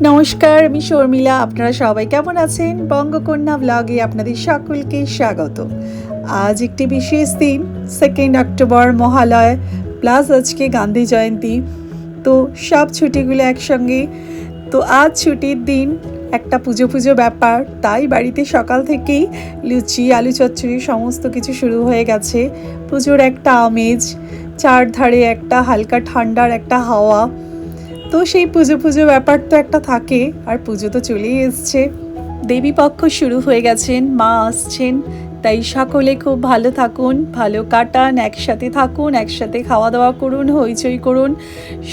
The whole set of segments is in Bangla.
নমস্কার, আমি শর্মিলা। আপনারা সবাই কেমন আছেন? বঙ্গকন্যা ব্লগে আপনাদের সকলকে স্বাগত। আজ একটি বিশেষ দিন, 2 অক্টোবর মহালয় প্লাস আজকে গান্ধী জয়ন্তী। তো সব ছুটিগুলো একসঙ্গে। তো আজ ছুটির দিন, একটা পুজো পুজো ব্যাপার, তাই বাড়িতে সকাল থেকেই লুচি, আলু চচ্চড়ি সমস্ত কিছু শুরু হয়ে গেছে। পুজোর একটা আমেজ, চারধারে একটা হালকা ঠান্ডার একটা হাওয়া। তো সেই পুজো পুজো ব্যাপার তো একটা থাকে, আর পুজো তো চলেই এসছে। দেবী পক্ষ শুরু হয়ে গেছেন, মা আসছেন। তাই সকলে খুব ভালো থাকুন, ভালো কাটান, একসাথে থাকুন, একসাথে খাওয়া দাওয়া করুন, হইচই করুন।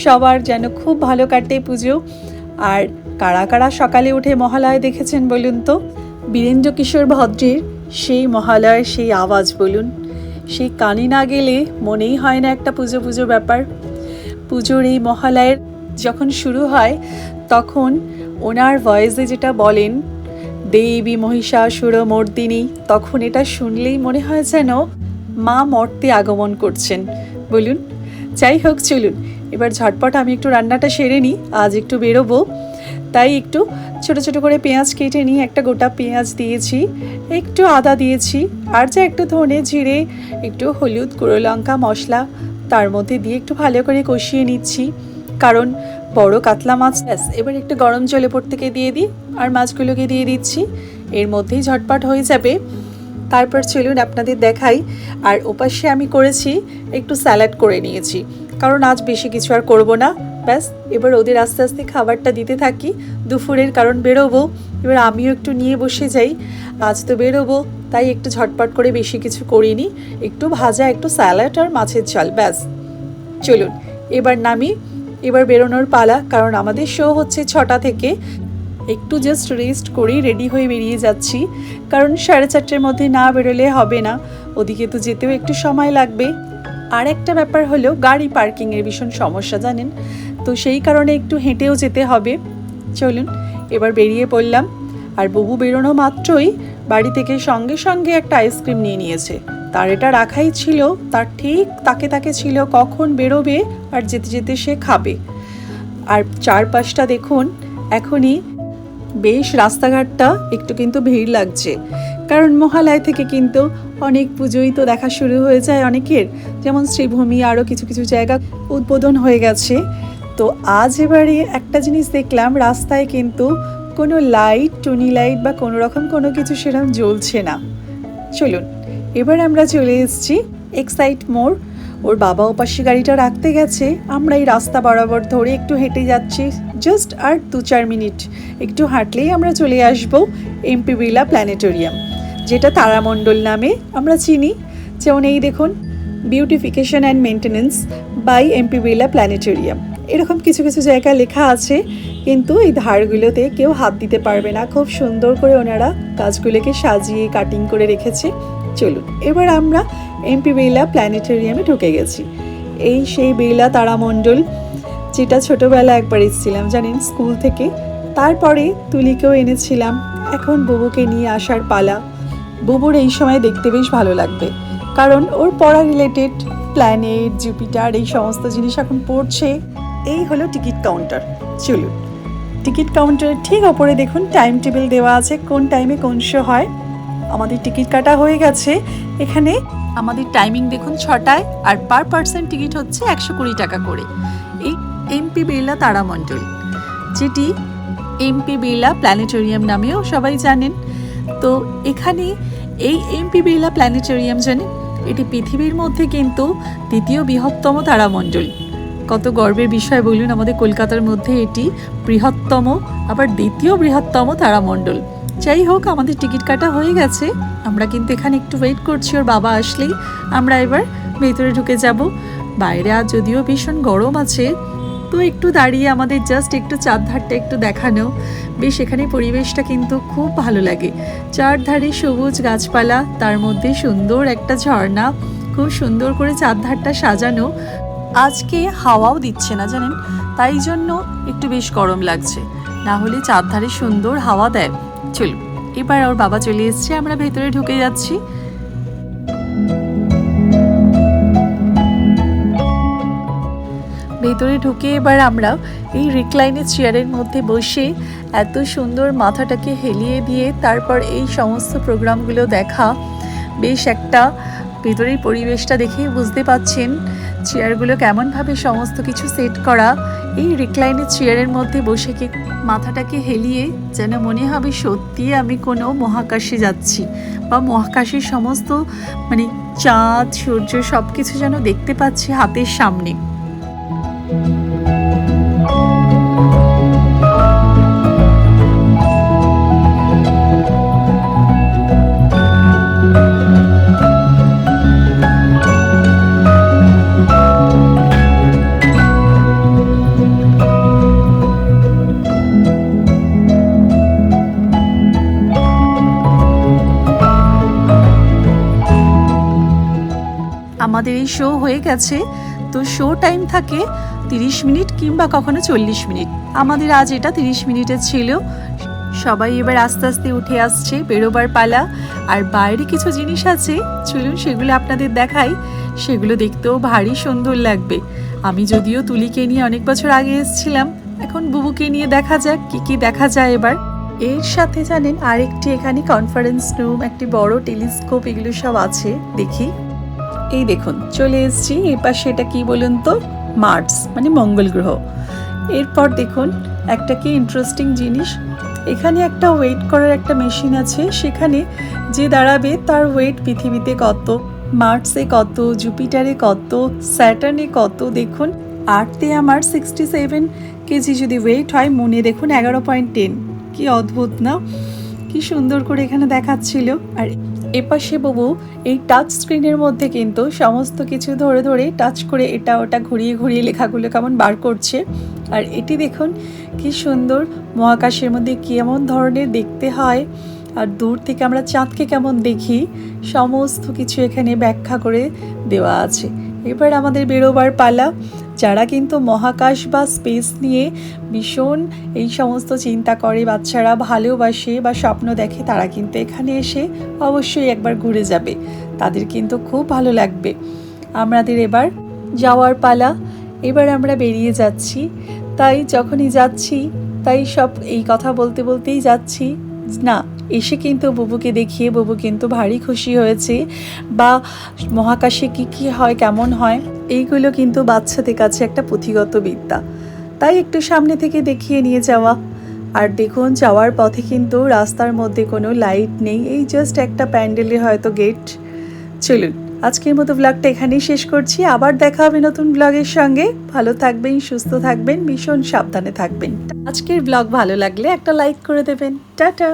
সবার যেন খুব ভালো কাটে পুজো। আর কারা কারা সকালে উঠে মহালয় দেখেছেন বলুন তো? বীরেন্দ্র কিশোর ভদ্রের সেই মহালয়ের সেই আওয়াজ বলুন, সেই কানে না গেলে মনেই হয় না একটা পুজো পুজো ব্যাপার। পুজোর এই মহালয়ের যখন শুরু হয় তখন ওনার ভয়েসে যেটা বলেন, দেবী মহিষাসুর মর্দিনী, তখন এটা শুনলেই মনে হয় যেন মা মর্তে আগমন করছেন বলুন। যাই হোক, চলুন এবার ঝটপট আমি একটু রান্নাটা সেরে নিই। আজ একটু বেরোবো, তাই একটু ছোট ছোট করে পেঁয়াজ কেটে নিই। একটা গোটা পেঁয়াজ দিয়েছি, একটু আদা দিয়েছি, আর যা একটু ধনে জিরে, একটু হলুদ, গুঁড়ো লঙ্কা, মশলা তার মধ্যে দিয়ে একটু ভালো করে কষিয়ে নিচ্ছি। কারণ বড় কাতলা মাছ। এবার একটু গরম জল ওপর থেকে দিয়ে দিই, আর মাছগুলোকে দিয়ে দিচ্ছি। এর মধ্যেই ঝটপট হয়ে যাবে। তারপর চলুন আপনাদের দেখাই। আর ওপাশে আমি করেছি একটু স্যালাড করে নিয়েছি, কারণ আজ বেশি কিছু আর করব না। ব্যাস, এবার ওদের আস্তে আস্তে খাবারটা দিতে থাকি দুপুরের, কারণ বেরোবো। এবার আমিও একটু নিয়ে বসে যাই, আজ তো বেরোবো, তাই একটু ঝটপট করে বেশি কিছু করিনি। একটু ভাজা, একটু স্যালাড আর মাছের ঝাল, ব্যাস। চলুন এবার নামি, এবার বেরোনোর পালা। কারণ আমাদের শো হচ্ছে 6টা থেকে। একটু জাস্ট রেস্ট করেই রেডি হয়ে বেরিয়ে যাচ্ছি, কারণ 4:30-এর মধ্যে না বেরোলে হবে না, ওদিকে তো যেতেও একটু সময় লাগবে। আর একটা ব্যাপার হলো, গাড়ি পার্কিংয়ের ভীষণ সমস্যা জানেন, তো সেই কারণে একটু হেঁটেও যেতে হবে। চলুন এবার বেরিয়ে পড়লাম। আর বহু বেরোনো মাত্রই বাড়ি থেকে সঙ্গে সঙ্গে একটা আইসক্রিম নিয়ে নিয়েছে। তার এটা রাখাই ছিল, তার ঠিক তাকে তাকে ছিল কখন বেরোবে আর যেতে যেতে সে খাবে। আর চারপাশটা দেখুন, এখনই বেশ রাস্তাঘাটটা একটু কিন্তু ভিড় লাগছে, কারণ মহালয় থেকে কিন্তু অনেক পুজোই তো দেখা শুরু হয়ে যায় অনেকের, যেমন শ্রীভূমি, আরও কিছু কিছু জায়গা উদ্বোধন হয়ে গেছে। তো আজ এবারে একটা জিনিস দেখলাম, রাস্তায় কিন্তু কোনো লাইট, টুনি লাইট বা কোনো রকম কোনো কিছু সেরকম জ্বলছে না। চলুন এবার আমরা চলে এসেছি এক্সাইট মোড়। ওর বাবা ওপাশে গাড়িটা রাখতে গেছে, আমরা এই রাস্তা বরাবর ধরে একটু হেঁটে যাচ্ছি। জাস্ট আর 2-4 মিনিট একটু হাঁটলেই আমরা চলে আসব এমপি বিড়লা প্ল্যানেটোরিয়াম, যেটা তারামণ্ডল নামে আমরা চিনি। যেমন এই দেখুন, beautification and maintenance by MP Birla planetarium, এরকম কিছু কিছু জায়গায় লেখা আছে, কিন্তু এই ধারগুলোতে কেউ হাত দিতে পারবে না। খুব সুন্দর করে ওনারা গাছগুলোকে সাজিয়ে কাটিং করে রেখেছে। চলুন এবার আমরা এমপি বিড়লা প্ল্যানেটোরিয়ামে ঢুকে গেছি। এই সেই বিড়লা তারামণ্ডল, যেটা ছোটোবেলা একবার এসেছিলাম জানেন, স্কুল থেকে। তারপরে তুলিকেও এনেছিলাম, এখন বুবুকে নিয়ে আসার পালা। বুবুর এই সময় দেখতে বেশ ভালো লাগবে, কারণ ওর পড়া রিলেটেড প্ল্যানেট, জুপিটার, এই সমস্ত জিনিস এখন পড়ছে। এই হলো টিকিট কাউন্টার। চলুন, টিকিট কাউন্টারের ঠিক ওপরে দেখুন টাইম টেবিল দেওয়া আছে, কোন টাইমে কোন শো হয়। আমাদের টিকিট কাটা হয়ে গেছে। এখানে আমাদের টাইমিং দেখুন 6টায়, আর পার পার্সন টিকিট হচ্ছে 120 টাকা করে। এই এমপি বিড়লা তারামণ্ডল, যেটি এমপি বিড়লা প্ল্যানেটোরিয়াম নামেও সবাই জানেন। তো এখানে এই এমপি বিড়লা প্ল্যানেটোরিয়াম জানেন, এটি পৃথিবীর মধ্যে কিন্তু 2য় বৃহত্তম তারামণ্ডল। কত গর্বের বিষয় বলুন, আমাদের কলকাতার মধ্যে এটি বৃহত্তম, আবার 2য় বৃহত্তম তারামণ্ডল। যাই হোক, আমাদের টিকিট কাটা হয়ে গেছে। আমরা কিন্তু এখানে একটু ওয়েট করছি, ওর বাবা আসলেই আমরা এবার ভেতরে ঢুকে যাব। বাইরে আজ যদিও ভীষণ গরম আছে, তো একটু দাঁড়িয়ে আমাদের জাস্ট একটু চারধারটা একটু দেখানো। বেশ, এখানে পরিবেশটা কিন্তু খুব ভালো লাগে। চারধারে সবুজ গাছপালা, তার মধ্যে সুন্দর একটা ঝর্ণা, খুব সুন্দর করে চারধারটা সাজানো। আজকে হাওয়াও দিচ্ছে না জানেন, তাই জন্য একটু বেশ গরম লাগছে, না হলে চারধারে সুন্দর হাওয়া দেয়। চলুন এবার ওর বাবা চলে এসছে, আমরা ভেতরে ঢুকে যাচ্ছি। ভেতরে ঢুকে এবার আমরা এই রিক্লাইনের চেয়ারের মধ্যে বসে এত সুন্দর মাথাটাকে হেলিয়ে দিয়ে তারপর এই সমস্ত প্রোগ্রামগুলো দেখা, বেশ একটা ভেতরের পরিবেশটা দেখে বুঝতে পাচ্ছেন চেয়ারগুলো কেমনভাবে সমস্ত কিছু সেট করা। এই রিক্লাইনের চেয়ারের মধ্যে বসে কি মাথাটাকে হেলিয়ে যেন মনে হবে সত্যি আমি কোনো মহাকাশে যাচ্ছি, বা মহাকাশের সমস্ত মানে চাঁদ সূর্য সব কিছু যেন দেখতে পাচ্ছি হাতের সামনে। আমাদের এই শো হয়ে গেছে, তো শো টাইম থাকে 30 মিনিট কিংবা কখনো 40 মিনিট। আমাদের আজ এটা 30 মিনিটের ছিল। সবাই এবার আস্তে আস্তে উঠে আসছে, বেরোবার পালা। আর বাইরে কিছু জিনিস আছে, চলুন সেগুলো আপনাদের দেখাই। সেগুলো দেখতেও ভারী সুন্দর লাগবে। আমি যদিও তুলিকে নিয়ে অনেক বছর আগে এসেছিলাম, এখন বুবুকে নিয়ে দেখা যাক কি কি দেখা যায় এবার। এর সাথে জানেন আরেকটি এখানে কনফারেন্স রুম, একটি বড় টেলিস্কোপ, এগুলো সব আছে। দেখি, এই দেখুন চলে এসেছি। এই পাশে এটা কি বলুন তো, মার্স মানে মঙ্গল গ্রহ। এরপর দেখুন একটা কি ইন্টারেস্টিং জিনিস, এখানে একটা ওয়েট করার একটা মেশিন আছে, সেখানে যে দাঁড়াবে তার ওয়েট পৃথিবীতে কত, মার্সে কত, জুপিটারে কত, স্যাটার্নে কত। দেখুন আর্থে আমার 67 কেজি যদি ওয়েট হয়, মনে দেখুন 11.10। কি অদ্ভুত না, কি সুন্দর করে এখানে দেখাচ্ছিল। আর এপাশে বাবু এই টাচ স্ক্রিনের মধ্যে কিন্তু সমস্ত কিছু ধরে ধরে টাচ করে এটা ওটা ঘুরিয়ে ঘুরিয়ে লেখাগুলো কেমন বার করছে। আর এটি দেখুন কি সুন্দর, মহাকাশের মধ্যে কেমন ধরনের দেখতে হয়, আর দূর থেকে আমরা চাঁদকে কেমন দেখি, সমস্ত কিছু এখানে ব্যাখ্যা করে দেওয়া আছে। এবার আমাদের বেরোবার পালা। যারা কিন্তু মহাকাশ বা স্পেস নিয়ে ভীষণ এই সমস্ত চিন্তা করে, বাচ্চারা ভালোবাসে বা স্বপ্ন দেখে, তারা কিন্তু এখানে এসে অবশ্যই একবার ঘুরে যাবে, তাদের কিন্তু খুব ভালো লাগবে। আমাদের এবার যাওয়ার পালা। এবার আমরা বেরিয়ে যাচ্ছি। তাই যখনই যাচ্ছি তাই সব এই কথা বলতে বলতেই যাচ্ছি না, এসে কিন্তু বুবুকে দেখিয়ে বুবু কিন্তু ভারী খুশি হয়েছে। বা মহাকাশে কি কি হয়, কেমন হয়, এইগুলো কিন্তু বাচ্চাদের কাছে একটা পুঁথিগত বিদ্যা, তাই একটু সামনে থেকে দেখিয়ে নিয়ে যাওয়া। আর দেখুন যাওয়ার পথে কিন্তু রাস্তার মধ্যে কোনো লাইট নেই, এই জাস্ট একটা প্যান্ডেলের হয়তো গেট। চলুন আজকের মতো ব্লগটা এখানেই শেষ করছি। আবার দেখা হবে নতুন ব্লগের সঙ্গে। ভালো থাকবেন, সুস্থ থাকবেন, ভীষণ সাবধানে থাকবেন। আজকের ব্লগ ভালো লাগলে একটা লাইক করে দেবেন। টাটা।